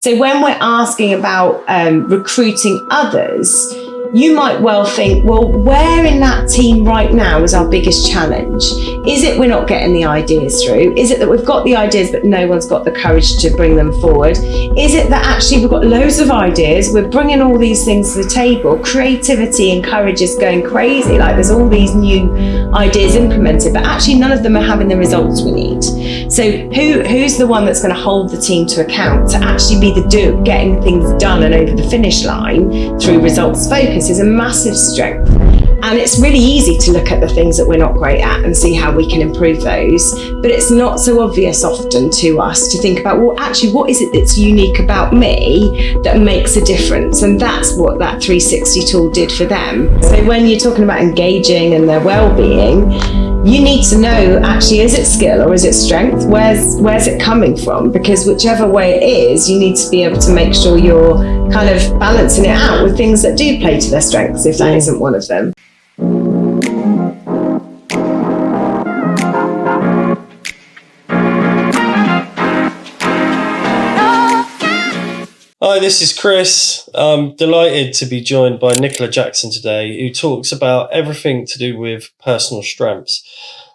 So when we're asking about recruiting others, you might well think, well, where in that team right now is our biggest challenge? Is it we're not getting the ideas through? Is it that we've got the ideas but no one's got the courage to bring them forward? Is it that actually we've got loads of ideas, we're bringing all these things to the table, creativity and courage is going crazy, like there's all these new ideas implemented, but actually none of them are having the results we need. So who's the one that's going to hold the team to account to actually be the doer, getting things done and over the finish line through results focus is a massive strength. And it's really easy to look at the things that we're not great at and see how we can improve those. But it's not so obvious often to us to think about, well, actually, what is it that's unique about me that makes a difference? And that's what that 360 tool did for them. So when you're talking about engaging and their well-being, you need to know, actually, is it skill or is it strength? Where's it coming from? Because whichever way it is, you need to be able to make sure you're kind of balancing it out with things that do play to their strengths, if that isn't one of them. Hi, this is Chris. I'm delighted to be joined by Nicola Jackson today, who talks about everything to do with personal strengths.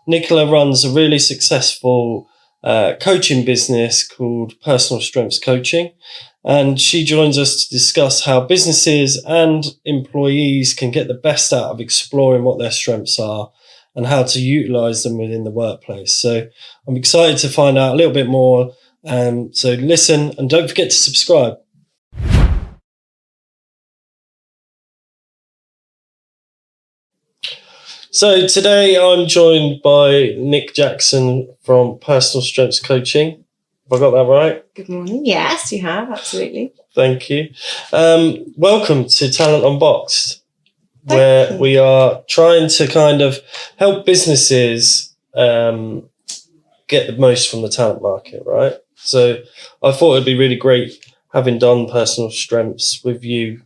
Nicola runs a really successful coaching business called Personal Strengths Coaching, and she joins us to discuss how businesses and employees can get the best out of exploring what their strengths are and how to utilize them within the workplace. So I'm excited to find out a little bit more. So listen and don't forget to subscribe. So today I'm joined by Nick Jackson from Personal Strengths Coaching. Have I got that right? Good morning. Yes, you have. Absolutely. Thank you. Welcome to Talent Unboxed, where we are trying to kind of help businesses get the most from the talent market, right? So I thought it'd be really great, having done Personal Strengths with you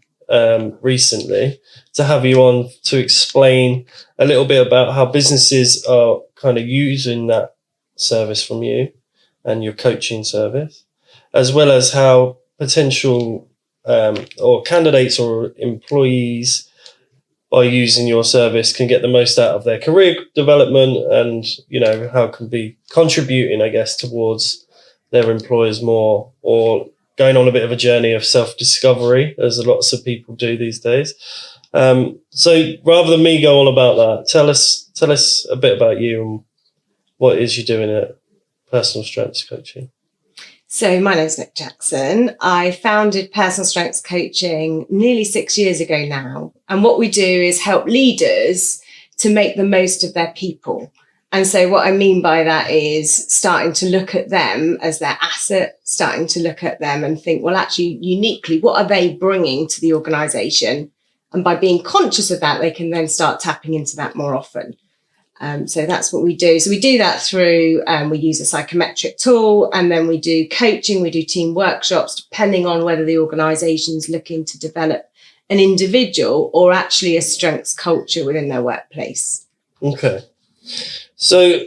recently, to have you on to explain a little bit about how businesses are kind of using that service from you and your coaching service, as well as how potential or candidates or employees by using your service can get the most out of their career development and, you know, how it can be contributing, I guess, towards their employers more, or going on a bit of a journey of self-discovery, as lots of people do these days. So rather than me go on about that, tell us a bit about you and what it is you're doing at Personal Strengths Coaching. So my name's Nick Jackson. I founded Personal Strengths Coaching nearly 6 years ago now. And what we do is help leaders to make the most of their people. And so what I mean by that is starting to look at them as their asset, starting to look at them and think, well, actually, uniquely, what are they bringing to the organisation? And by being conscious of that, they can then start tapping into that more often. So that's what we do. So we do that through, we use a psychometric tool, and then we do coaching, we do team workshops, depending on whether the organisation's looking to develop an individual or actually a strengths culture within their workplace. Okay. So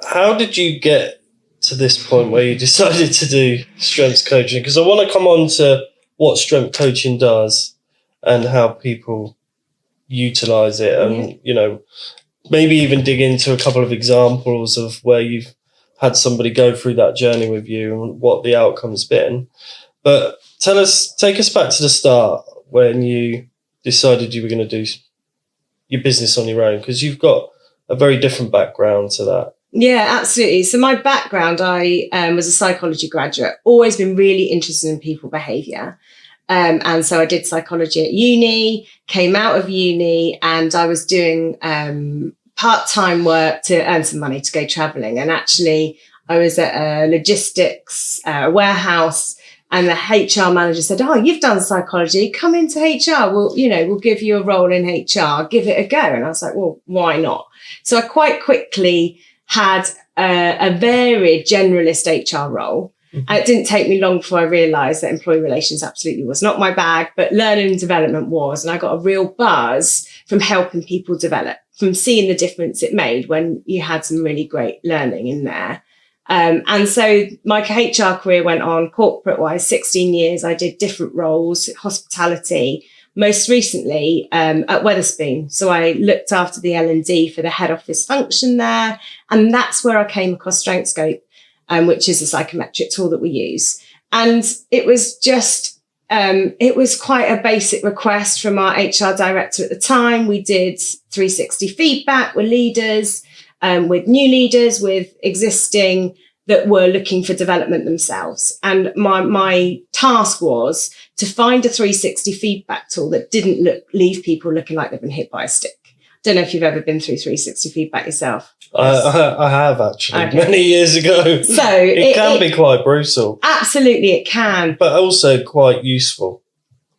how did you get to this point where you decided to do strengths coaching? Because I want to come on to what strength coaching does and how people utilize it, and, you know, maybe even dig into a couple of examples of where you've had somebody go through that journey with you and what the outcome's been. But take us back to the start when you decided you were going to do your business on your own, because you've got a very different background to that. Yeah, absolutely. So my background, I was a psychology graduate, always been really interested in people behaviour. And so I did psychology at uni, came out of uni, and I was doing part-time work to earn some money to go travelling. And actually, I was at a logistics warehouse, and the HR manager said, "Oh, you've done psychology, come into HR. We'll give you a role in HR, give it a go." And I was like, well, why not? So I quite quickly had a varied generalist HR role. And it didn't take me long before I realised that employee relations absolutely was not my bag, but learning and development was. And I got a real buzz from helping people develop, from seeing the difference it made when you had some really great learning in there. And so my HR career went on corporate-wise, 16 years. I did different roles, hospitality, most recently at Wetherspoon. So I looked after the L&D for the head office function there. And that's where I came across StrengthScope, which is a psychometric tool that we use. And it was just, it was quite a basic request from our HR director at the time. We did 360 feedback with leaders, with new leaders, with existing that were looking for development themselves. And my task was to find a 360 feedback tool that didn't leave people looking like they've been hit by a stick. Don't know if you've ever been through 360 feedback yourself. I have actually, many years ago. So it can be quite brutal. Absolutely, it can. But also quite useful.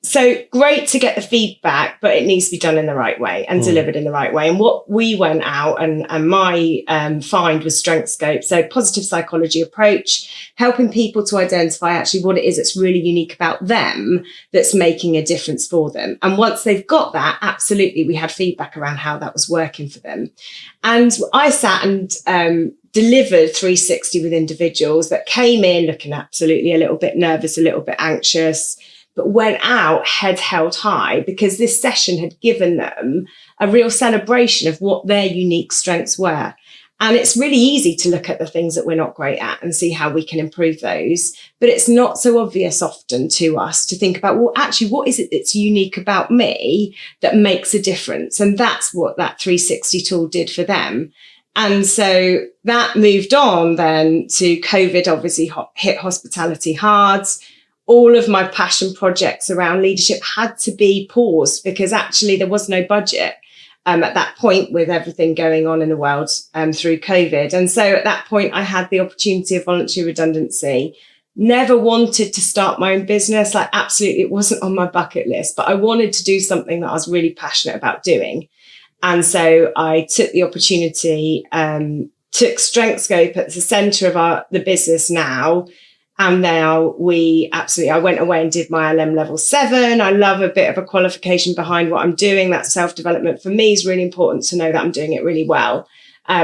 So great to get the feedback, but it needs to be done in the right way and delivered in the right way. And what we went out and my find was StrengthScope. So positive psychology approach, helping people to identify actually what it is that's really unique about them that's making a difference for them. And once they've got that, absolutely, we had feedback around how that was working for them. And I sat and delivered 360 with individuals that came in looking absolutely a little bit nervous, a little bit anxious, but went out head held high because this session had given them a real celebration of what their unique strengths were. And it's really easy to look at the things that we're not great at and see how we can improve those. But it's not so obvious often to us to think about, well, actually, what is it that's unique about me that makes a difference? And that's what that 360 tool did for them. And so that moved on then to COVID, obviously hit hospitality hard. All of my passion projects around leadership had to be paused because actually there was no budget at that point with everything going on in the world through COVID. And so at that point, I had the opportunity of voluntary redundancy. Never wanted to start my own business. Like absolutely, it wasn't on my bucket list, but I wanted to do something that I was really passionate about doing. And so I took the opportunity, took StrengthScope at the center of the business now. And now I went away and did my LM level 7. I love a bit of a qualification behind what I'm doing. That self-development for me is really important to know that I'm doing it really well.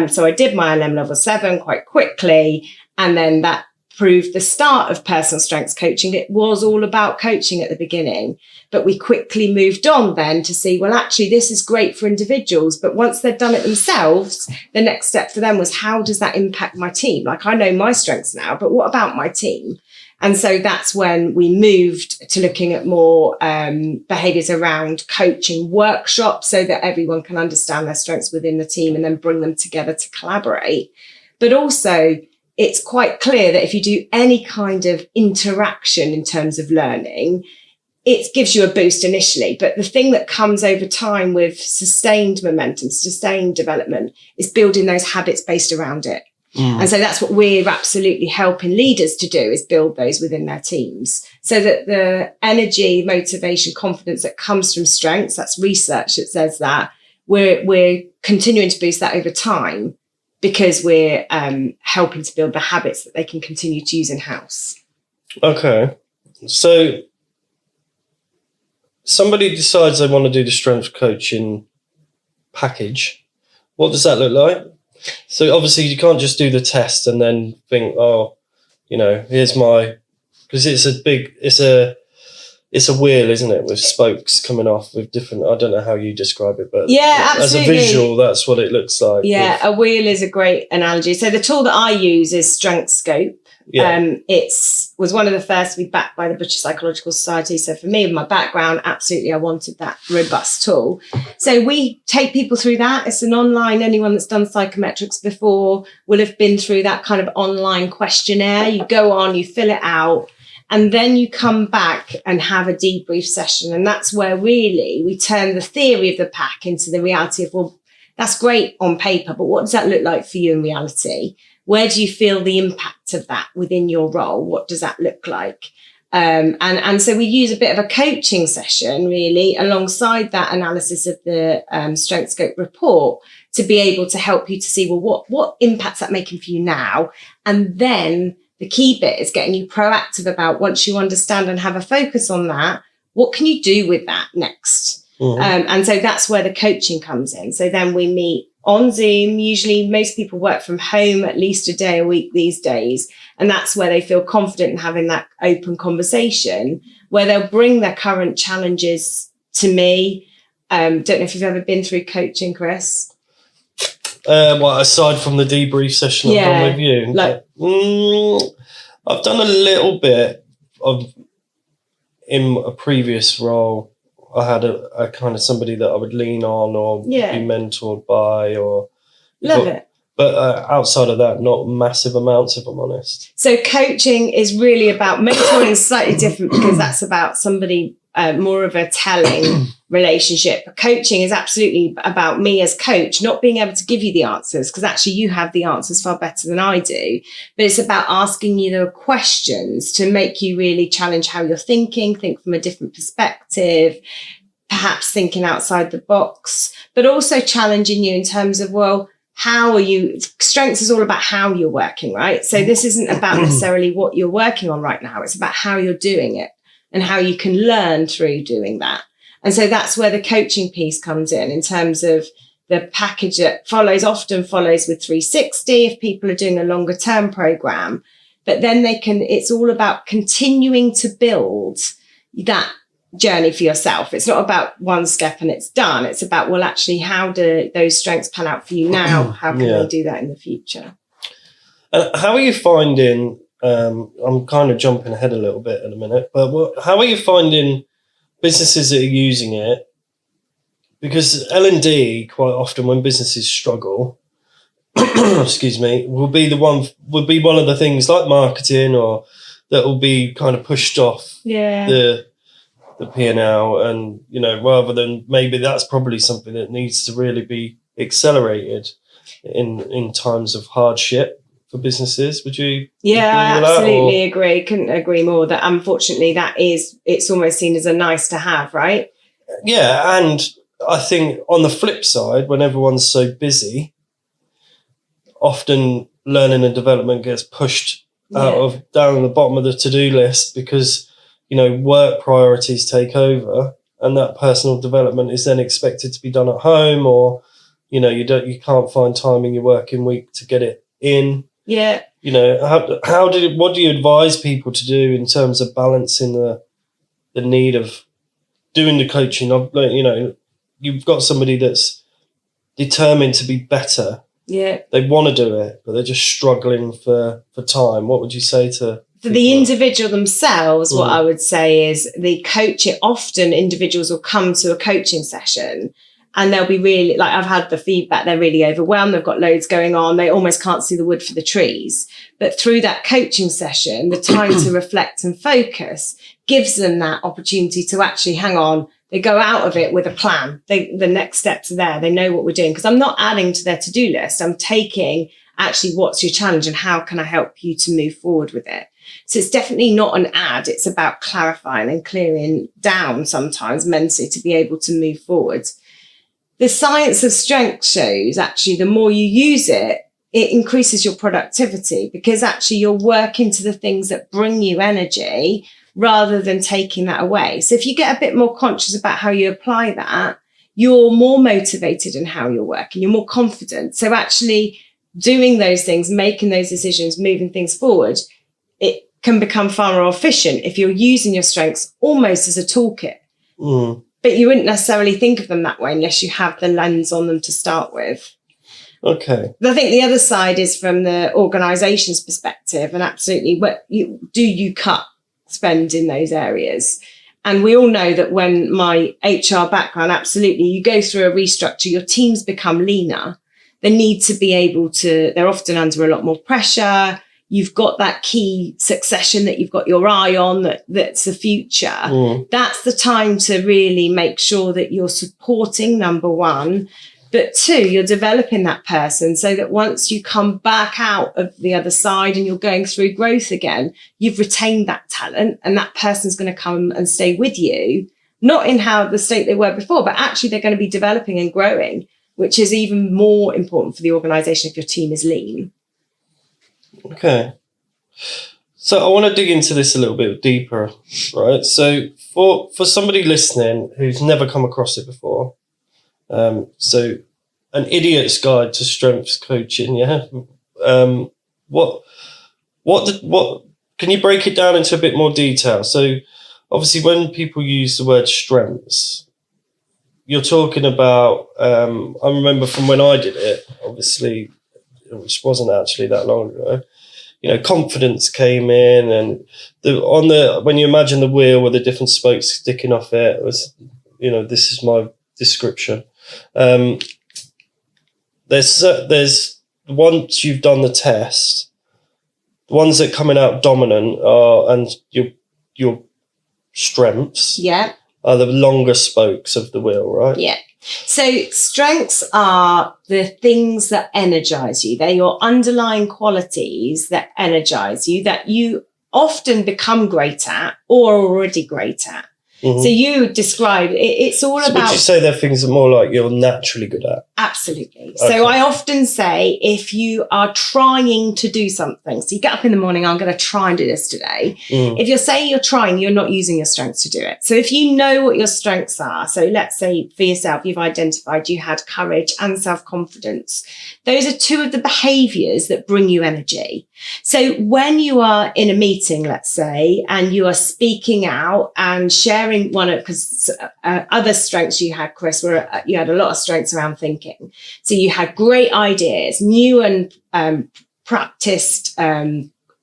So I did my LM level 7 quite quickly. And then that proved the start of personal strengths coaching. It was all about coaching at the beginning, but we quickly moved on then to see, well, actually, this is great for individuals. But once they'd done it themselves, the next step for them was, how does that impact my team? Like, I know my strengths now, but what about my team? And so that's when we moved to looking at more behaviors around coaching workshops so that everyone can understand their strengths within the team and then bring them together to collaborate. But also, it's quite clear that if you do any kind of interaction in terms of learning, it gives you a boost initially. But the thing that comes over time with sustained momentum, sustained development, is building those habits based around it. And so that's what we're absolutely helping leaders to do, is build those within their teams so that the energy, motivation, confidence that comes from strengths, that's research that says that, we're continuing to boost that over time, because we're helping to build the habits that they can continue to use in-house. Okay. So somebody decides they want to do the strength coaching package. What does that look like? So obviously you can't just do the test and then think, oh, here's my, because it's a wheel, isn't it, with spokes coming off with different, I don't know how you describe it, but yeah, absolutely. As a visual, that's what it looks like. Yeah, a wheel is a great analogy. So the tool that I use is StrengthScope. Yeah. It was one of the first to be backed by the British Psychological Society. So for me, with my background, absolutely, I wanted that robust tool. So we take people through that. It's an online, anyone that's done psychometrics before will have been through that kind of online questionnaire. You go on, you fill it out, and then you come back and have a debrief session. And that's where really we turn the theory of the pack into the reality of, well, that's great on paper, but what does that look like for you in reality? Where do you feel the impact of that within your role? What does that look like? And so we use a bit of a coaching session really alongside that analysis of the StrengthScope report to be able to help you to see, well, what impact's that making for you now? And then the key bit is getting you proactive about, once you understand and have a focus on that, what can you do with that next? Mm-hmm. And so that's where the coaching comes in. So then we meet on Zoom. Usually most people work from home at least a day a week these days. And that's where they feel confident in having that open conversation, where they'll bring their current challenges to me. Don't know if you've ever been through coaching, Chris. Well, aside from the debrief session I've done with you, I've done a little bit of, in a previous role, I had a kind of somebody that I would lean on or be mentored by, or love it. But outside of that, not massive amounts, if I'm honest. So coaching is really about, mentoring is slightly different because that's about somebody, more of a telling relationship. But coaching is absolutely about me as coach not being able to give you the answers, because actually you have the answers far better than I do. But it's about asking you the questions to make you really challenge how you're thinking, think from a different perspective, perhaps thinking outside the box, but also challenging you in terms of, well, how are you? Strengths is all about how you're working, right? So this isn't about necessarily what you're working on right now. It's about how you're doing it and how you can learn through doing that. And so that's where the coaching piece comes in terms of the package that often follows with 360 if people are doing a longer term program. But then it's all about continuing to build that journey for yourself. It's not about one step and it's done. It's about, well, actually, how do those strengths pan out for you now? How can they do that in the future? How are you finding, I'm kind of jumping ahead a little bit in a minute, but how are you finding businesses that are using it? Because L&D, quite often when businesses struggle, excuse me, will be one of the things like marketing, or that will be kind of pushed off the P&L, and rather than, maybe that's probably something that needs to really be accelerated in times of hardship for businesses. Would you agree with I that, absolutely agree. Couldn't agree more. That unfortunately it's almost seen as a nice to have, right? Yeah, and I think on the flip side, when everyone's so busy, often learning and development gets pushed down the bottom of the to-do list, because work priorities take over, and that personal development is then expected to be done at home, or you can't find time in your working week to get it in. Yeah. What do you advise people to do in terms of balancing the need of doing the coaching? You've got somebody that's determined to be better. Yeah. They want to do it, but they're just struggling for time. What would you say to for the individual themselves? What I would say is often individuals will come to a coaching session and they'll be really, like, I've had the feedback, they're really overwhelmed. They've got loads going on. They almost can't see the wood for the trees. But through that coaching session, the time to reflect and focus gives them that opportunity to actually hang on. They go out of it with a plan. The next steps are there. They know what we're doing, because I'm not adding to their to-do list. I'm taking actually what's your challenge and how can I help you to move forward with it. So it's definitely not an ad. It's about clarifying and clearing down sometimes mentally to be able to move forward. The science of strength shows actually the more you use it, it increases your productivity, because actually you're working to the things that bring you energy rather than taking that away. So if you get a bit more conscious about how you apply that, you're more motivated in how you're working, you're more confident. So actually doing those things, making those decisions, moving things forward, it can become far more efficient if you're using your strengths almost as a toolkit. But you wouldn't necessarily think of them that way unless you have the lens on them to start with. Okay. But I think the other side is from the organisation's perspective, and absolutely, do you cut spend in those areas? And we all know that when my HR background, absolutely, you go through a restructure, your teams become leaner. They need to be able to, they're often under a lot more pressure. You've got that key succession that you've got your eye on, that's the future. That's the time to really make sure that you're supporting, number one, but two, you're developing that person so that once you come back out of the other side and you're going through growth again, you've retained that talent, and that person's going to come and stay with you, not in how the state they were before, but actually they're going to be developing and growing, which is even more important for the organisation if your team is lean. Okay. So I want to dig into this a little bit deeper, right? So for somebody listening who's never come across it before, so an idiot's guide to strengths coaching. Yeah. What can you break it down into a bit more detail? So obviously when people use the word strengths, you're talking about, I remember from when I did it, obviously, which wasn't actually that long ago, confidence came in, and when you imagine the wheel with the different spokes sticking off it was, this is my description. There's once you've done the test, the ones that are coming out dominant and your strengths are the longer spokes of the wheel, right? Yeah. So strengths are the things that energize you. They're your underlying qualities that energize you, that you often become great at or already great at. Mm-hmm. So you described it's all about. Would you say they're things that more like you're naturally good at? Absolutely. Okay. So I often say, if you are trying to do something, so you get up in the morning, I'm going to try and do this today. If you're saying you're trying, you're not using your strengths to do it. So if you know what your strengths are, so let's say for yourself, you've identified you had courage and self-confidence. Those are two of the behaviors that bring you energy. So when you are in a meeting, let's say, and you are speaking out and sharing because other strengths you had, Chris, were you had a lot of strengths around thinking. So you had great ideas, new and practiced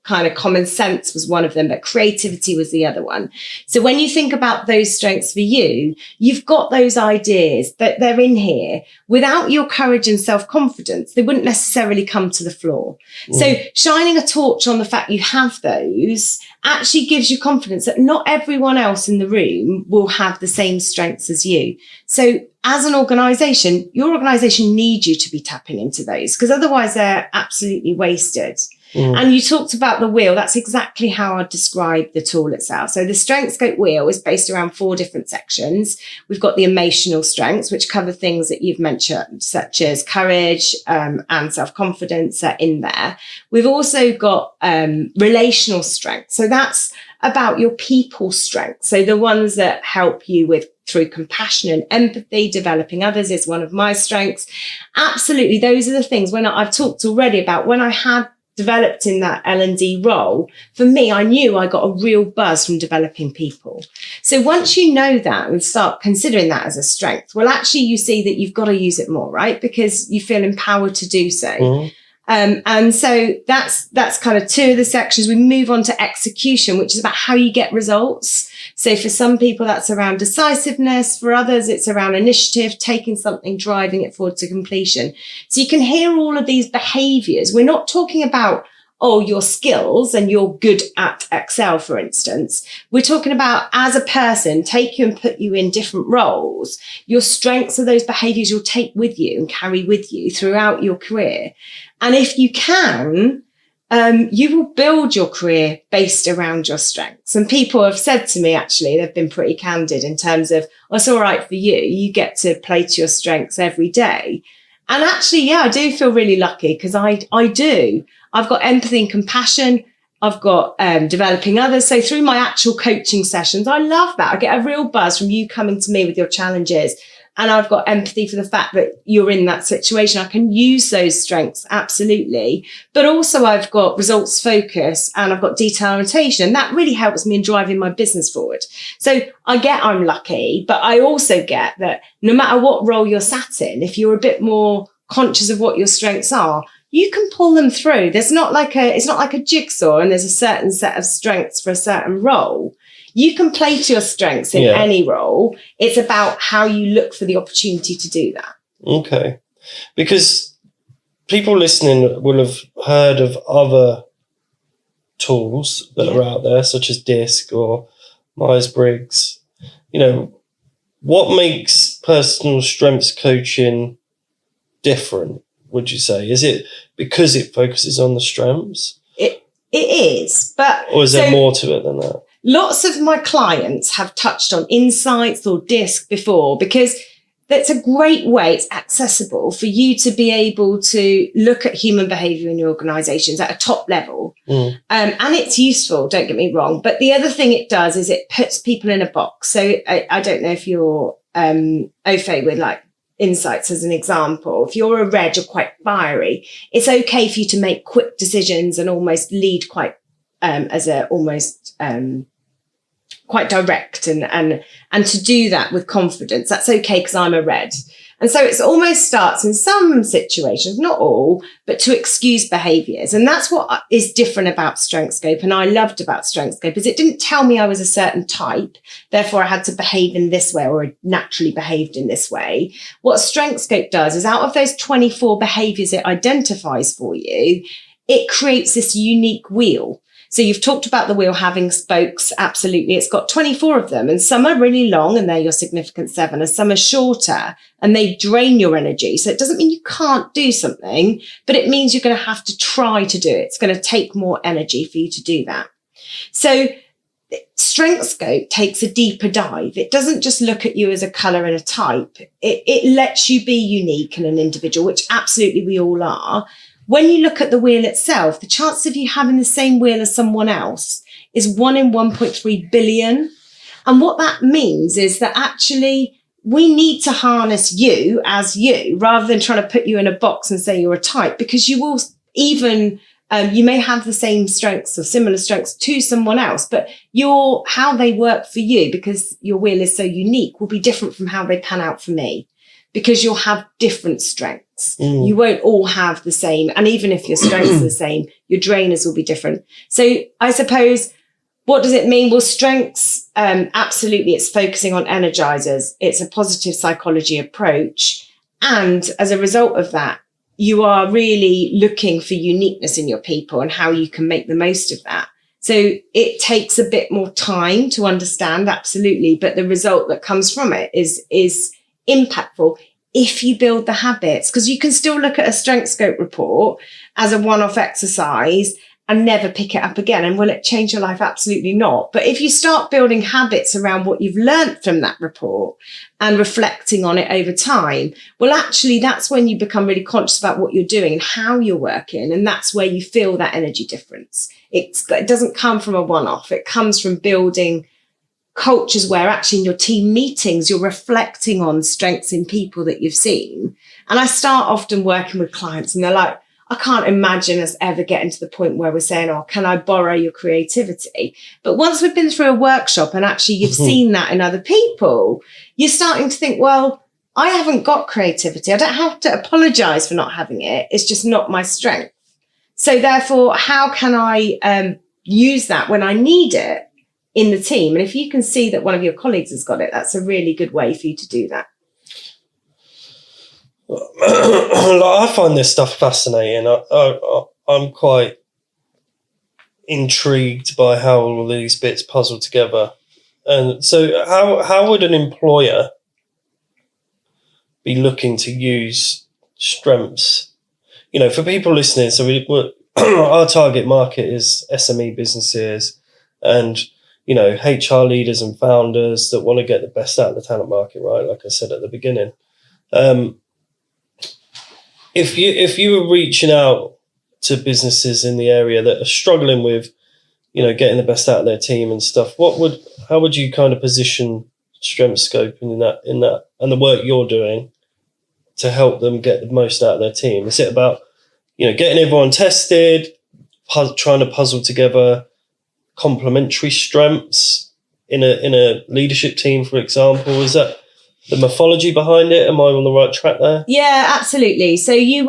kind of common sense was one of them, but creativity was the other one. So when you think about those strengths for you, you've got those ideas that they're in here. Without your courage and self-confidence, they wouldn't necessarily come to the floor. So shining a torch on the fact you have those actually gives you confidence that not everyone else in the room will have the same strengths as you. So as an organization, your organization needs you to be tapping into those, because otherwise they're absolutely wasted. And you talked about the wheel. That's exactly how I describe the tool itself. So the strength scope wheel is based around 4 different sections. We've got the emotional strengths, which cover things that you've mentioned, such as courage and self-confidence are in there. We've also got relational strength. So that's about your people strength. So the ones that help you with through compassion and empathy, developing others is one of my strengths. Absolutely. Those are the things when I've talked already about when I had developed in that L&D role, for me, I knew I got a real buzz from developing people. So once you know that and start considering that as a strength, well, actually you see that you've got to use it more, right? Because you feel empowered to do so. And so that's kind of 2 of the sections. We move on to execution, which is about how you get results. So for some people, that's around decisiveness. For others, it's around initiative, taking something, driving it forward to completion. So you can hear all of these behaviors. We're not talking about, your skills and you're good at Excel, for instance. We're talking about as a person, take you and put you in different roles. Your strengths are those behaviors you'll take with you and carry with you throughout your career. And if you can, you will build your career based around your strengths. And people have said to me, actually, they've been pretty candid in terms of, it's all right for you. You get to play to your strengths every day. And actually, I do feel really lucky because I do. I've got empathy and compassion. I've got developing others. So through my actual coaching sessions, I love that. I get a real buzz from you coming to me with your challenges. And I've got empathy for the fact that you're in that situation. I can use those strengths, absolutely. But also I've got results focus and I've got detail orientation. And that really helps me in driving my business forward. So I'm lucky, but I also get that no matter what role you're sat in, if you're a bit more conscious of what your strengths are, you can pull them through. It's not like a jigsaw and there's a certain set of strengths for a certain role. You can play to your strengths in any role. It's about how you look for the opportunity to do that. Okay. Because people listening will have heard of other tools that are out there, such as DISC or Myers-Briggs. What makes personal strengths coaching different, would you say? Is it because it focuses on the strengths? It is, but... Or is there more to it than that? Lots of my clients have touched on insights or DISC before because that's a great way. It's accessible for you to be able to look at human behavior in your organizations at a top level. And it's useful, don't get me wrong. But the other thing it does is it puts people in a box. So I don't know if you're au fait with like insights as an example. If you're a red, you're quite fiery. It's okay for you to make quick decisions and almost lead quite quite direct and to do that with confidence. That's okay because I'm a red. And so it almost starts in some situations, not all, but to excuse behaviours. And that's what is different about StrengthScope. And I loved about StrengthScope is it didn't tell me I was a certain type, therefore I had to behave in this way or naturally behaved in this way. What StrengthScope does is out of those 24 behaviours it identifies for you, it creates this unique wheel. So you've talked about the wheel having spokes. Absolutely. It's got 24 of them and some are really long and they're your significant 7 and some are shorter and they drain your energy. So it doesn't mean you can't do something, but it means you're going to have to try to do it. It's going to take more energy for you to do that. So StrengthScope takes a deeper dive. It doesn't just look at you as a colour and a type. It lets you be unique and an individual, which absolutely we all are. When you look at the wheel itself, the chance of you having the same wheel as someone else is 1 in 1.3 billion. And what that means is that actually we need to harness you as you rather than trying to put you in a box and say you're a type, because you will even, you may have the same strengths or similar strengths to someone else, but how they work for you, because your wheel is so unique, will be different from how they pan out for me. Because you'll have different strengths. You won't all have the same. And even if your strengths are the same, your drainers will be different. So I suppose, what does it mean? Well, strengths, absolutely, it's focusing on energizers. It's a positive psychology approach. And as a result of that, you are really looking for uniqueness in your people and how you can make the most of that. So it takes a bit more time to understand, absolutely. But the result that comes from it is impactful if you build the habits, because you can still look at a StrengthScope report as a one-off exercise and never pick it up again. And will it change your life? Absolutely not. But if you start building habits around what you've learned from that report and reflecting on it over time, well, actually, that's when you become really conscious about what you're doing and how you're working. And that's where you feel that energy difference. It doesn't come from a one-off. It comes from building cultures where actually in your team meetings, you're reflecting on strengths in people that you've seen. And I start often working with clients and they're like, I can't imagine us ever getting to the point where we're saying, oh, can I borrow your creativity? But once we've been through a workshop and actually you've seen that in other people, you're starting to think, well, I haven't got creativity. I don't have to apologize for not having it. It's just not my strength. So therefore, how can I use that when I need it in the team? And if you can see that one of your colleagues has got it, that's a really good way for you to do that. I find this stuff fascinating. I'm quite intrigued by how all these bits puzzle together. And so how would an employer be looking to use strengths? You know, for people listening, so our target market is SME businesses and, you know, HR leaders and founders that want to get the best out of the talent market, right? Like I said at the beginning. If you were reaching out to businesses in the area that are struggling with, you know, getting the best out of their team and stuff, how would you kind of position StrengthScope in that and the work you're doing to help them get the most out of their team? Is it about, you know, getting everyone tested, trying to puzzle together complementary strengths in a leadership team, for example? Is that the mythology behind it? Am I on the right track there? Yeah, absolutely. So you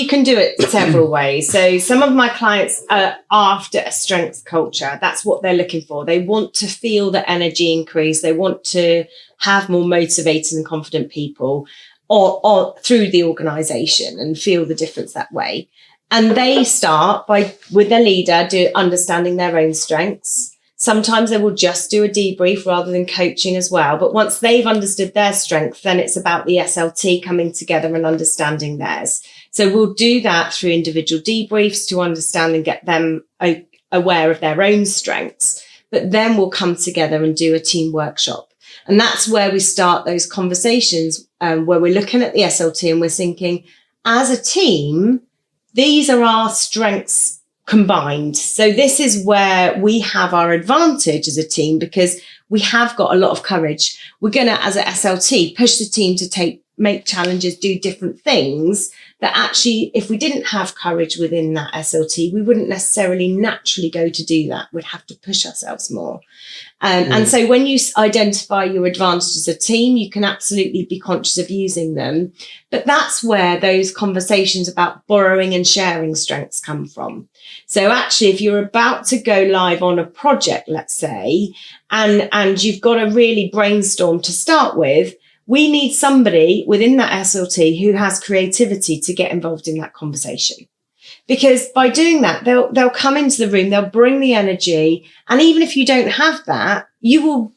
can do it several ways. So some of my clients are after a strengths culture. That's what they're looking for. They want to feel the energy increase. They want to have more motivated and confident people or through the organization and feel the difference that way. And they start with their leader, understanding their own strengths. Sometimes they will just do a debrief rather than coaching as well. But once they've understood their strength, then it's about the SLT coming together and understanding theirs. So we'll do that through individual debriefs to understand and get them aware of their own strengths. But then we'll come together and do a team workshop. And that's where we start those conversations where we're looking at the SLT and we're thinking, as a team, these are our strengths combined. So this is where we have our advantage as a team because we have got a lot of courage. We're going to, as a SLT, push the team to take make challenges, do different things, that actually, if we didn't have courage within that SLT, we wouldn't necessarily naturally go to do that. We'd have to push ourselves more. And so when you identify your advantages as a team, you can absolutely be conscious of using them. But that's where those conversations about borrowing and sharing strengths come from. So actually, if you're about to go live on a project, let's say, and you've got to really brainstorm to start with, we need somebody within that SLT who has creativity to get involved in that conversation. Because by doing that, they'll come into the room, they'll bring the energy. And even if you don't have that, you will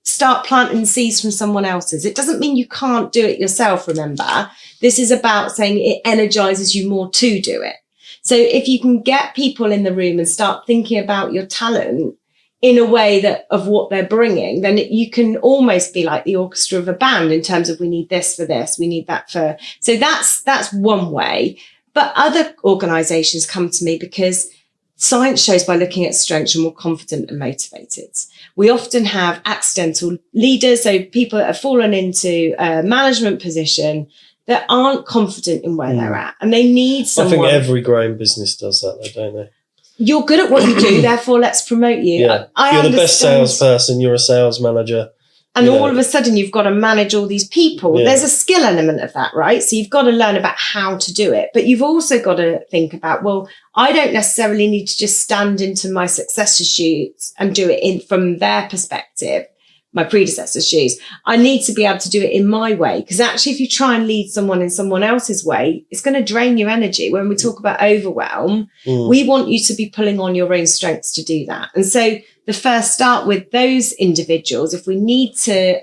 start planting seeds from someone else's. It doesn't mean you can't do it yourself, remember. This is about saying it energizes you more to do it. So if you can get people in the room and start thinking about your talent in a way that of what they're bringing, then you can almost be like the orchestra of a band in terms of we need this for this, we need that for. So that's one way. But other organisations come to me because science shows by looking at strengths you're more confident and motivated. We often have accidental leaders, so people that have fallen into a management position that aren't confident in where they're at, and they need someone. I think every growing business does that, though, don't they? You're good at what you do, therefore let's promote you. Yeah. You're the best salesperson, you're a sales manager. And all of a sudden you've got to manage all these people. Yeah. There's a skill element of that, right? So you've got to learn about how to do it. But you've also got to think about, well, I don't necessarily need to just stand into my successor's shoes and do it from their perspective, my predecessor's shoes. I need to be able to do it in my way. Because actually, if you try and lead someone in someone else's way, it's going to drain your energy. When we talk about overwhelm, we want you to be pulling on your own strengths to do that. And so the first start with those individuals, if we need to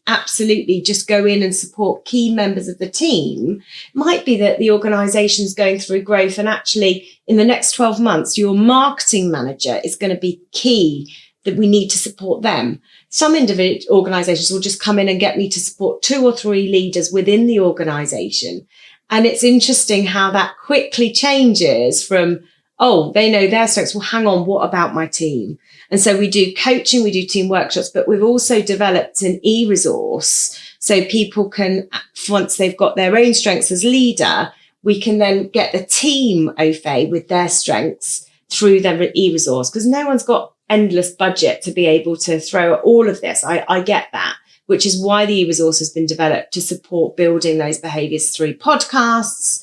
absolutely just go in and support key members of the team, might be that the organisation's going through growth, and actually in the next 12 months, your marketing manager is going to be key, that we need to support them. Some individual organisations will just come in and get me to support 2 or 3 leaders within the organisation. And it's interesting how that quickly changes from, oh, they know their strengths. Well, hang on, what about my team? And so we do coaching, we do team workshops, but we've also developed an e-resource so people can, once they've got their own strengths as leader, we can then get the team au fait with their strengths through their e-resource, because no one's got endless budget to be able to throw at all of this. I get that, which is why the e-resource has been developed to support building those behaviours through podcasts.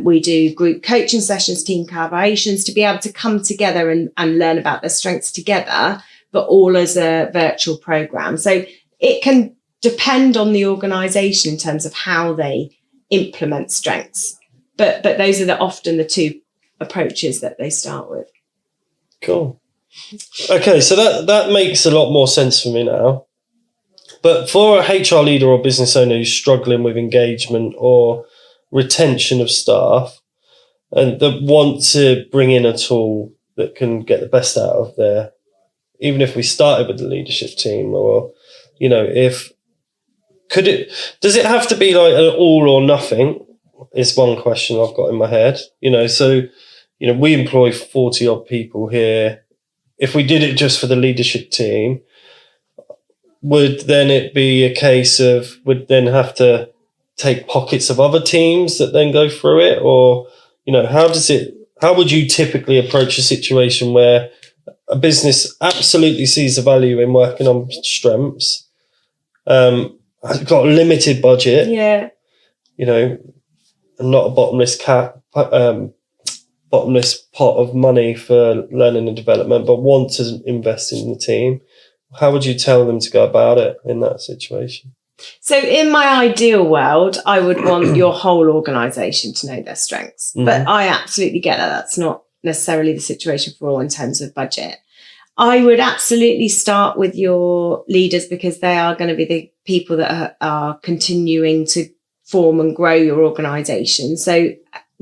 We do group coaching sessions, team collaborations, to be able to come together and learn about their strengths together, but all as a virtual program. So it can depend on the organisation in terms of how they implement strengths. But those are often the 2 approaches that they start with. Cool. Okay, so that makes a lot more sense for me now. But for a HR leader or business owner who's struggling with engagement or retention of staff, and that want to bring in a tool that can get the best out of their, even if we started with the leadership team, or, does it have to be like an all or nothing is one question I've got in my head. We employ 40 odd people here. If we did it just for the leadership team, would then it be a case of, would then have to take pockets of other teams that then go through it? Or, how would you typically approach a situation where a business absolutely sees the value in working on strengths, has got a limited budget, and not a bottomless pot of money for learning and development, but want to invest in the team? How would you tell them to go about it in that situation? So in my ideal world, I would want your whole organisation to know their strengths. Mm-hmm. But I absolutely get that. That's not necessarily the situation for all in terms of budget. I would absolutely start with your leaders, because they are going to be the people that are continuing to form and grow your organisation. So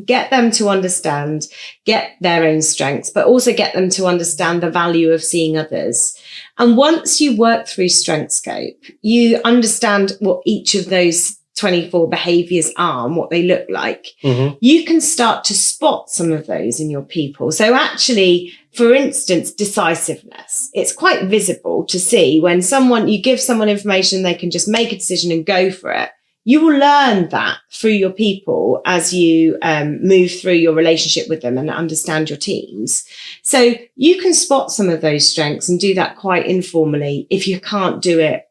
get them to understand, get their own strengths, but also get them to understand the value of seeing others. And once you work through Strength Scope, you understand what each of those 24 behaviours are and what they look like. Mm-hmm. You can start to spot some of those in your people. So actually, for instance, decisiveness. It's quite visible to see when you give someone information, they can just make a decision and go for it. You will learn that through your people as you move through your relationship with them and understand your teams. So you can spot some of those strengths and do that quite informally if you can't do it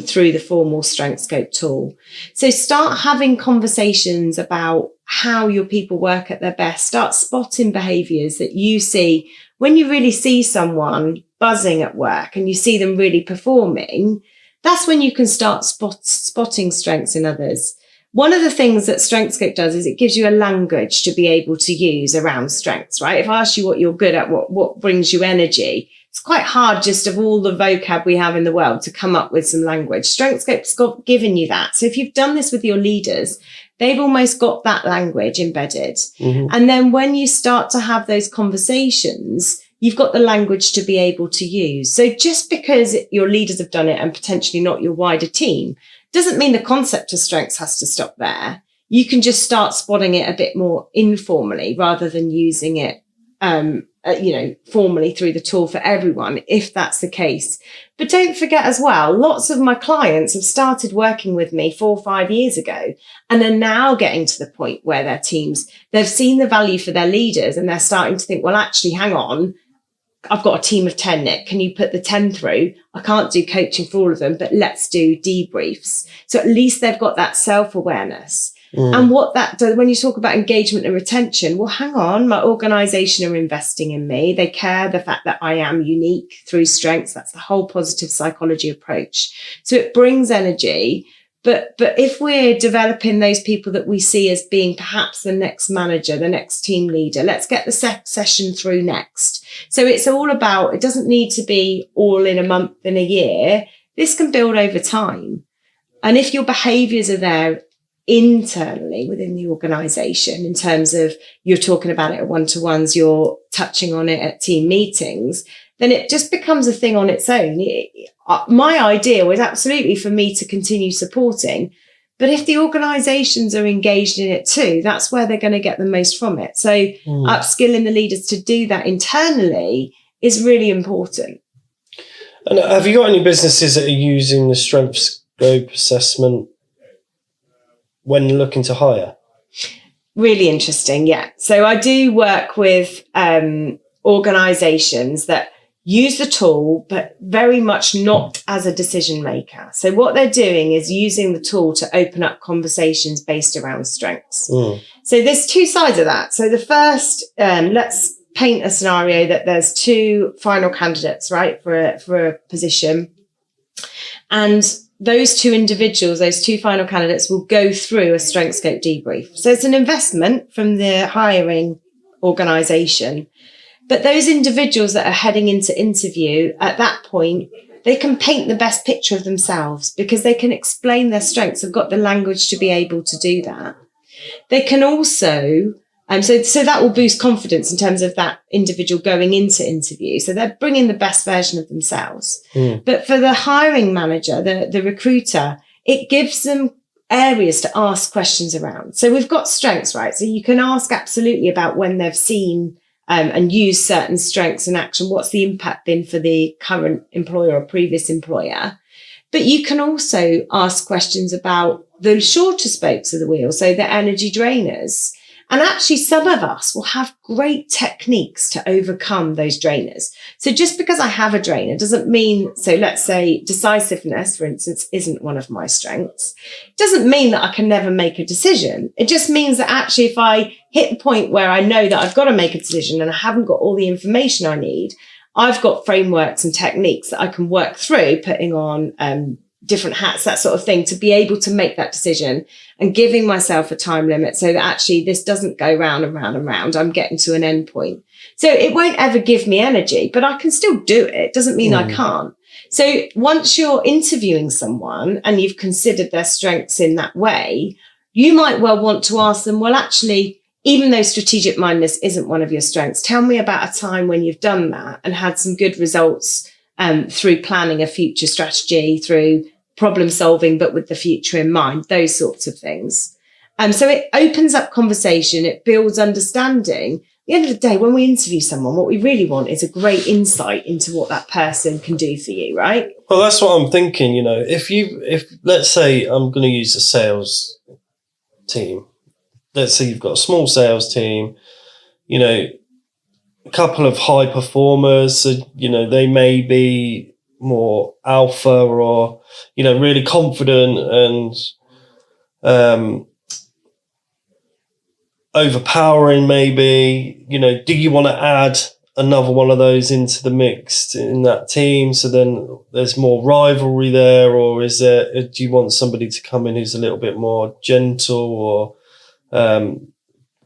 through the formal strength scope tool. So start having conversations about how your people work at their best. Start spotting behaviours that you see when you really see someone buzzing at work and you see them really performing. That's when you can start spotting strengths in others. One of the things that StrengthScope does is it gives you a language to be able to use around strengths, right? If I ask you what you're good at, what brings you energy, it's quite hard just of all the vocab we have in the world to come up with some language. StrengthScope's given you that. So if you've done this with your leaders, they've almost got that language embedded. Mm-hmm. And then when you start to have those conversations, you've got the language to be able to use. So just because your leaders have done it and potentially not your wider team, doesn't mean the concept of strengths has to stop there. You can just start spotting it a bit more informally rather than using it, formally through the tool for everyone, if that's the case. But don't forget as well, lots of my clients have started working with me 4 or 5 years ago and are now getting to the point where their teams, they've seen the value for their leaders and they're starting to think, well, actually, hang on, I've got a team of 10, Nick. Can you put the 10 through? I can't do coaching for all of them, but let's do debriefs. So at least they've got that self-awareness. And what that does, when you talk about engagement and retention, well, hang on, my organisation are investing in me. They care the fact that I am unique through strengths. That's the whole positive psychology approach. So it brings energy. But if we're developing those people that we see as being perhaps the next manager, the next team leader, let's get the session through next. So it's all about, it doesn't need to be all in a month and a year. This can build over time. And if your behaviours are there internally within the organisation, in terms of you're talking about it at one-to-ones, you're touching on it at team meetings, then it just becomes a thing on its own. My idea was absolutely for me to continue supporting, but if the organisations are engaged in it too, that's where they're going to get the most from it. So upskilling the leaders to do that internally is really important. And have you got any businesses that are using the strength scope assessment when looking to hire? Really interesting, yeah. So I do work with organisations that use the tool, but very much not as a decision maker. So what they're doing is using the tool to open up conversations based around strengths. So there's two sides of that. So the first, let's paint a scenario that there's 2 final candidates, right, for a position. And those 2 individuals, those 2 final candidates will go through a StrengthScope debrief. So it's an investment from the hiring organisation. But those individuals that are heading into interview at that point, they can paint the best picture of themselves because they can explain their strengths. They've got the language to be able to do that. They can also, so that will boost confidence in terms of that individual going into interview. So they're bringing the best version of themselves. But for the hiring manager, the recruiter, it gives them areas to ask questions around. So we've got strengths, right? So you can ask absolutely about when they've seen and use certain strengths in action. What's the impact been for the current employer or previous employer? But you can also ask questions about the shorter spokes of the wheel, so the energy drainers. And actually, some of us will have great techniques to overcome those drainers. So just because I have a drainer doesn't mean, so let's say decisiveness, for instance, isn't one of my strengths. It doesn't mean that I can never make a decision. It just means that actually, if I hit the point where I know that I've got to make a decision and I haven't got all the information I need, I've got frameworks and techniques that I can work through, putting on different hats, that sort of thing, to be able to make that decision and giving myself a time limit so that actually this doesn't go round and round and round. I'm getting to an end point. So it won't ever give me energy, but I can still do it. Doesn't mean I can't. So once you're interviewing someone and you've considered their strengths in that way, you might well want to ask them, well, actually, even though strategic mindedness isn't one of your strengths, tell me about a time when you've done that and had some good results through planning a future strategy, through problem solving, but with the future in mind, those sorts of things. So it opens up conversation, it builds understanding, the end of the day, when we interview someone, what we really want is a great insight into what that person can do for you, right? Well, that's what I'm thinking. If let's say I'm going to use a sales team. Let's say you've got a small sales team, a couple of high performers, so, they may be more alpha or, really confident and overpowering maybe. Do you want to add another one of those into the mix in that team so then there's more rivalry there, or do you want somebody to come in who's a little bit more gentle or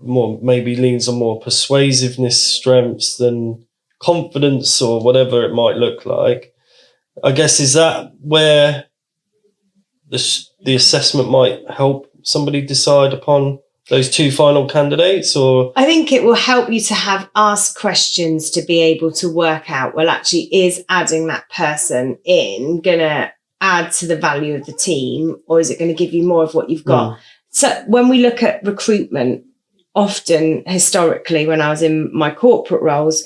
more maybe leans on more persuasiveness strengths than confidence or whatever it might look like? I guess, is that where the assessment might help somebody decide upon those two final candidates? Or I think it will help you to ask questions to be able to work out, well, actually, is adding that person in going to add to the value of the team, or is it going to give you more of what you've got? So when we look at recruitment, often historically, when I was in my corporate roles,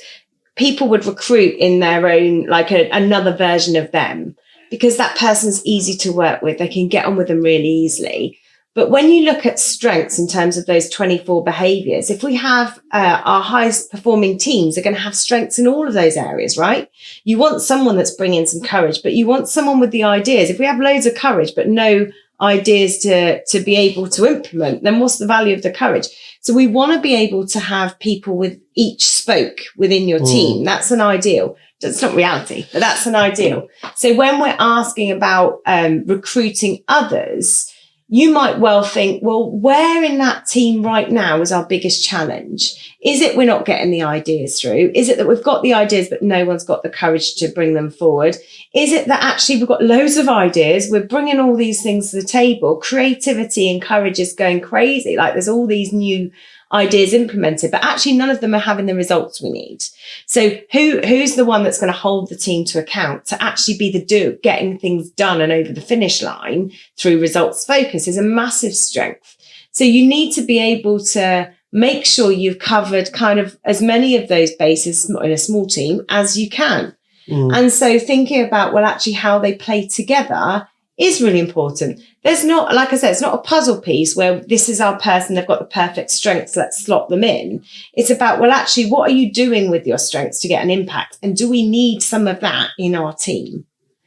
people would recruit in their own, like another version of them, because that person's easy to work with. They can get on with them really easily. But when you look at strengths in terms of those 24 behaviors, if we have our highest performing teams are going to have strengths in all of those areas, right? You want someone that's bringing some courage, but you want someone with the ideas. If we have loads of courage, but no ideas to be able to implement, then what's the value of the courage? So we want to be able to have people with each spoke within your team. That's an ideal. It's not reality, but that's an ideal. So when we're asking about recruiting others, you might well think, well, where in that team right now is our biggest challenge? Is it we're not getting the ideas through? Is it that we've got the ideas, but no one's got the courage to bring them forward? Is it that actually we've got loads of ideas, we're bringing all these things to the table, creativity and courage is going crazy, like there's all these new ideas implemented, but actually none of them are having the results we need. So who's the one that's going to hold the team to account to actually be the getting things done and over the finish line through results focus is a massive strength. So you need to be able to make sure you've covered kind of as many of those bases in a small team as you can. And so thinking about, well, actually how they play together is really important. There's not, like I said, it's not a puzzle piece where this is our person, they've got the perfect strengths, let's slot them in. It's about, well, actually, what are you doing with your strengths to get an impact? And do we need some of that in our team?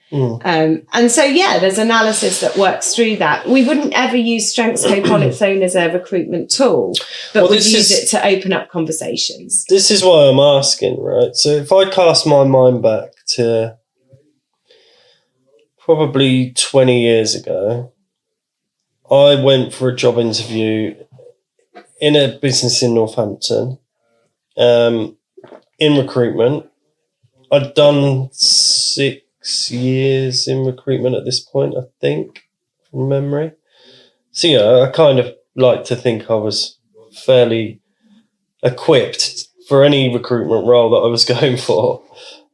And so, there's analysis that works through that. We wouldn't ever use StrengthsCope on its own as a recruitment tool, but we'd use it to open up conversations. This is why I'm asking, right? So if I cast my mind back to probably 20 years ago, I went for a job interview in a business in Northampton, in recruitment. I'd done 6 years in recruitment at this point, I think, from memory. So, I kind of like to think I was fairly equipped for any recruitment role that I was going for.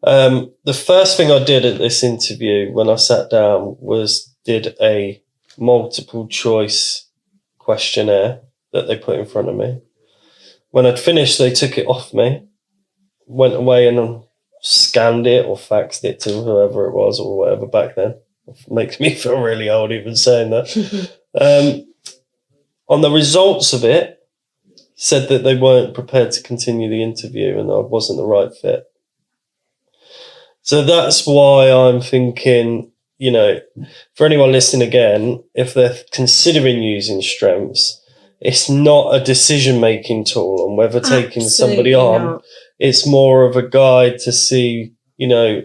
The first thing I did at this interview when I sat down was did a multiple choice questionnaire that they put in front of me. When I'd finished, they took it off me, went away and scanned it or faxed it to whoever it was or whatever back then. It makes me feel really old even saying that. On the results of it, said that they weren't prepared to continue the interview and I wasn't the right fit. So that's why I'm thinking, for anyone listening again, if they're considering using strengths, it's not a decision-making tool on whether taking somebody on. It's more of a guide to see, I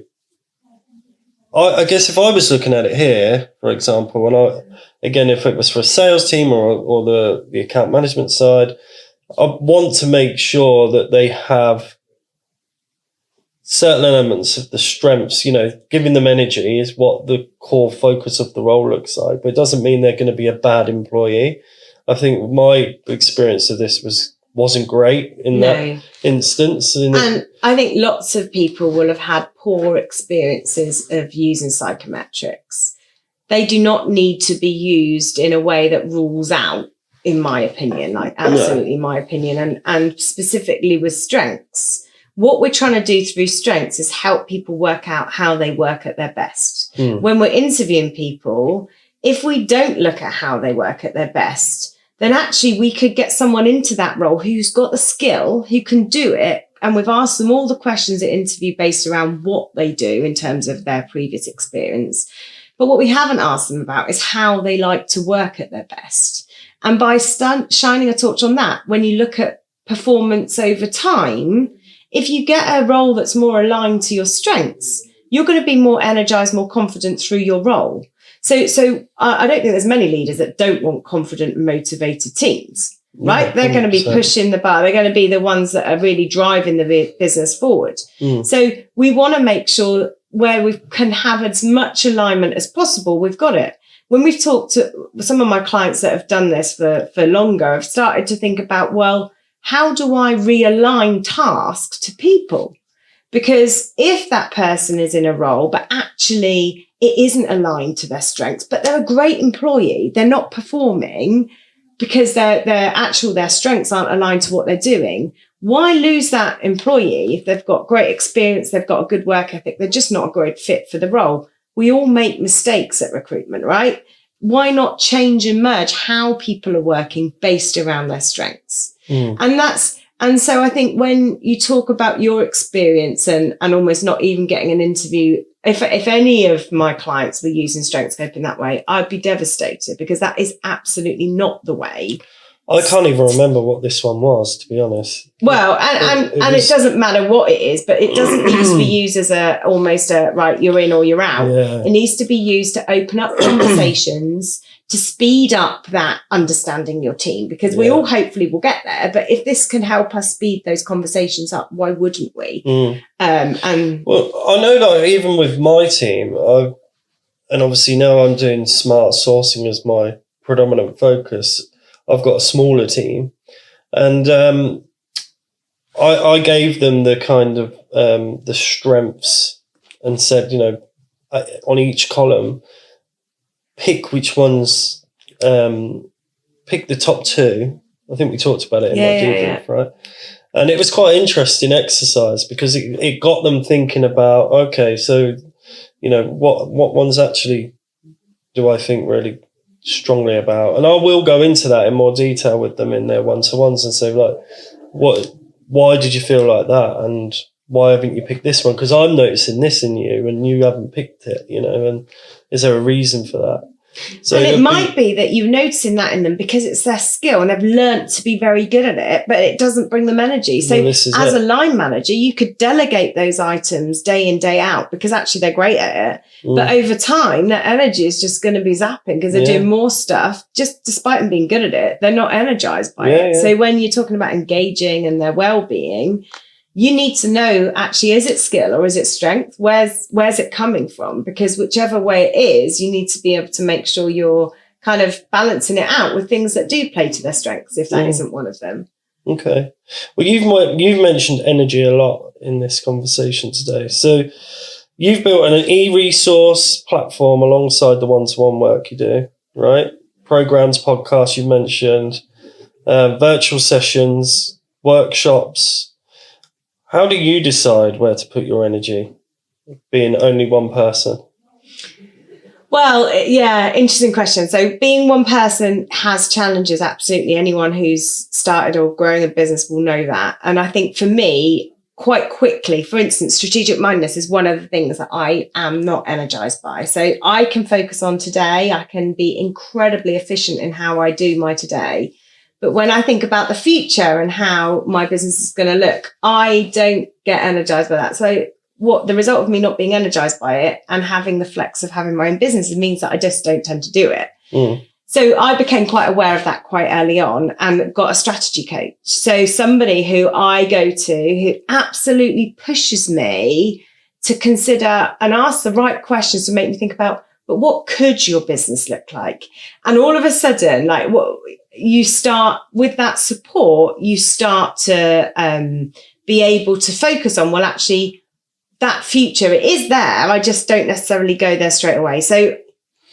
guess if I was looking at it here, for example, and if it was for a sales team or the account management side, I want to make sure that they have certain elements of the strengths, giving them energy is what the core focus of the role looks like, but it doesn't mean they're going to be a bad employee. I think my experience of this wasn't great in that instance. And I think lots of people will have had poor experiences of using psychometrics. They do not need to be used in a way that rules out in my opinion, like absolutely my opinion, and specifically with strengths. What we're trying to do through strengths is help people work out how they work at their best. When we're interviewing people, if we don't look at how they work at their best, then actually we could get someone into that role who's got the skill, who can do it. And we've asked them all the questions at interview based around what they do in terms of their previous experience. But what we haven't asked them about is how they like to work at their best. And by shining a torch on that, when you look at performance over time, if you get a role that's more aligned to your strengths, you're going to be more energized, more confident through your role. So I don't think there's many leaders that don't want confident and motivated teams, right? They're going to be pushing the bar. They're going to be the ones that are really driving the business forward. So we want to make sure where we can have as much alignment as possible, we've got it. When we've talked to some of my clients that have done this for longer, I've started to think about, well, how do I realign tasks to people? Because if that person is in a role, but actually it isn't aligned to their strengths, but they're a great employee, they're not performing because their strengths aren't aligned to what they're doing. Why lose that employee if they've got great experience, they've got a good work ethic, they're just not a great fit for the role? We all make mistakes at recruitment, right? Why not change and merge how people are working based around their strengths? And so I think when you talk about your experience and almost not even getting an interview, if any of my clients were using StrengthScope in that way, I'd be devastated because that is absolutely not the way. I can't even remember what this one was, to be honest. Well, it doesn't matter what it is, but it doesn't need to be used as almost a right, you're in or you're out. Yeah. It needs to be used to open up conversations, to speed up that understanding your team, because we all hopefully will get there. But if this can help us speed those conversations up, why wouldn't we? Well, I know that even with my team, and obviously now I'm doing smart sourcing as my predominant focus. I've got a smaller team, and I gave them the kind of the strengths and said, on each column, pick which ones, pick the top two. I think we talked about it in my debrief, right? And it was quite an interesting exercise because it got them thinking about, okay, so, what ones actually do I think really strongly about? And I will go into that in more detail with them in their one-to-ones and say, like, why did you feel like that? And why haven't you picked this one? Because I'm noticing this in you and you haven't picked it, and is there a reason for that? So and it might be that you're noticing that in them because it's their skill and they've learnt to be very good at it, but it doesn't bring them energy. So as a line manager, you could delegate those items day in, day out because actually they're great at it. But over time, their energy is just going to be zapping because they're doing more stuff. Just despite them being good at it, they're not energized by it. So when you're talking about engaging and their well-being, you need to know, actually, is it skill or is it strength? Where's it coming from? Because whichever way it is, you need to be able to make sure you're kind of balancing it out with things that do play to their strengths, if that isn't one of them. Okay. Well, you've mentioned energy a lot in this conversation today. So you've built an e-resource platform alongside the one-to-one work you do, right? Programs, podcasts you mentioned, virtual sessions, workshops. How do you decide where to put your energy, being only one person? Well, interesting question. So being one person has challenges, absolutely. Anyone who's started or growing a business will know that. And I think for me, quite quickly, for instance, strategic mindedness is one of the things that I am not energized by. So I can focus on today. I can be incredibly efficient in how I do my today. But when I think about the future and how my business is going to look, I don't get energized by that. So what the result of me not being energized by it and having the flex of having my own business means that I just don't tend to do it. So I became quite aware of that quite early on and got a strategy coach. So somebody who I go to who absolutely pushes me to consider and ask the right questions to make me think about, but what could your business look like? And all of a sudden, like what you start with that support, you start to be able to focus on, well, actually, that future, it is there. I just don't necessarily go there straight away. So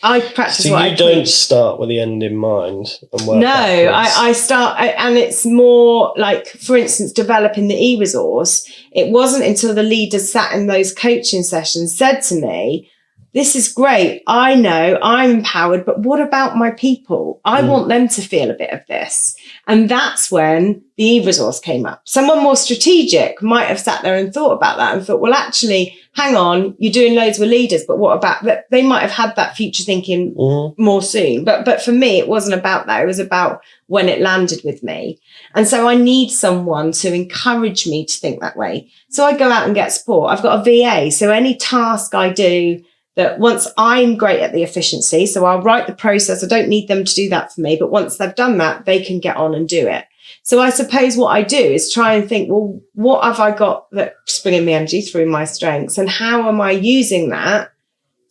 I practice so what I you don't preach. start with the end in mind and work No, backwards. I start, and it's more like, for instance, developing the e-resource. It wasn't until the leaders sat in those coaching sessions said to me, this is great. I know I'm empowered, but what about my people? I want them to feel a bit of this. And that's when the e-resource came up. Someone more strategic might have sat there and thought about that and thought, well, actually, hang on, you're doing loads with leaders, but what about that? They might have had that future thinking more soon. But for me, it wasn't about that. It was about when it landed with me. And so I need someone to encourage me to think that way. So I go out and get support. I've got a VA. So any task I do, that once I'm great at the efficiency, so I'll write the process. I don't need them to do that for me, but once they've done that, they can get on and do it. So I suppose what I do is try and think, well, what have I got that's bringing me energy through my strengths, and how am I using that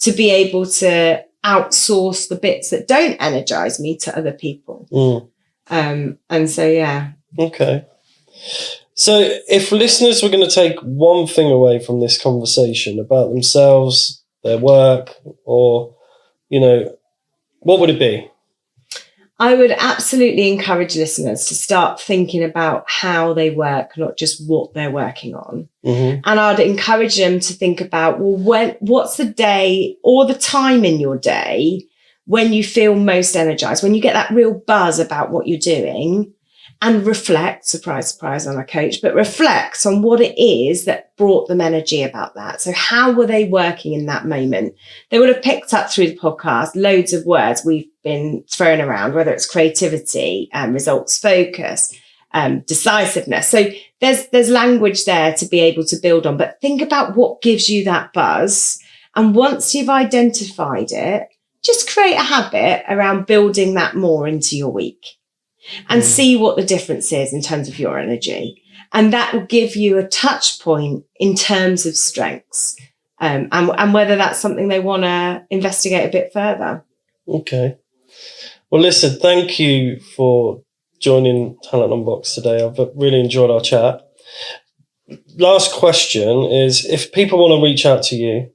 to be able to outsource the bits that don't energize me to other people? And so, yeah. Okay. So if listeners were going to take one thing away from this conversation about themselves, their work, or, what would it be? I would absolutely encourage listeners to start thinking about how they work, not just what they're working on. And I'd encourage them to think about, well, what's the day or the time in your day when you feel most energized, when you get that real buzz about what you're doing, and reflect, surprise, surprise, I'm a coach, but reflect on what it is that brought them energy about that. So how were they working in that moment? They would have picked up through the podcast loads of words we've been throwing around, whether it's creativity, results focus, decisiveness. So there's language there to be able to build on, but think about what gives you that buzz. And once you've identified it, just create a habit around building that more into your week. And see what the difference is in terms of your energy. And that will give you a touch point in terms of strengths, and whether that's something they want to investigate a bit further. Okay. Well, listen, thank you for joining Talent Unboxed today. I've really enjoyed our chat. Last question is, if people want to reach out to you,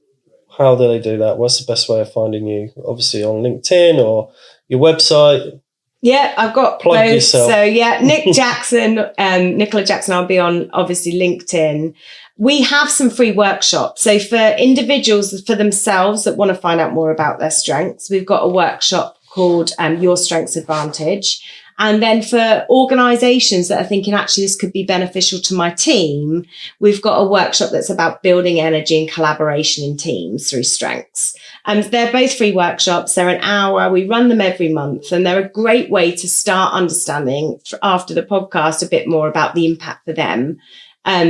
how do they do that? What's the best way of finding you? Obviously on LinkedIn or your website? Yeah, I've got Plug both. yourself. So yeah, Nicola Jackson, I'll be on obviously LinkedIn. We have some free workshops. So for individuals, for themselves that want to find out more about their strengths, we've got a workshop called Your Strengths Advantage. And then for organizations that are thinking, actually, this could be beneficial to my team, we've got a workshop that's about building energy and collaboration in teams through strengths. They're both free workshops. They're an hour. We run them every month, and they're a great way to start understanding after the podcast a bit more about the impact for them.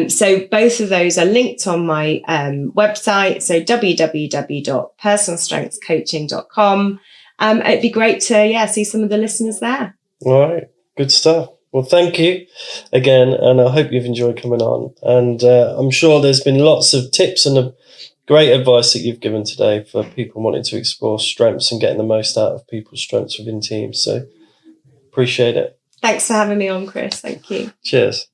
So both of those are linked on my website. So www.personalstrengthscoaching.com. It'd be great to, see some of the listeners there. All right. Good stuff. Well, thank you again. And I hope you've enjoyed coming on. And I'm sure there's been lots of tips and great advice that you've given today for people wanting to explore strengths and getting the most out of people's strengths within teams. So appreciate it. Thanks for having me on, Chris. Thank you. Cheers.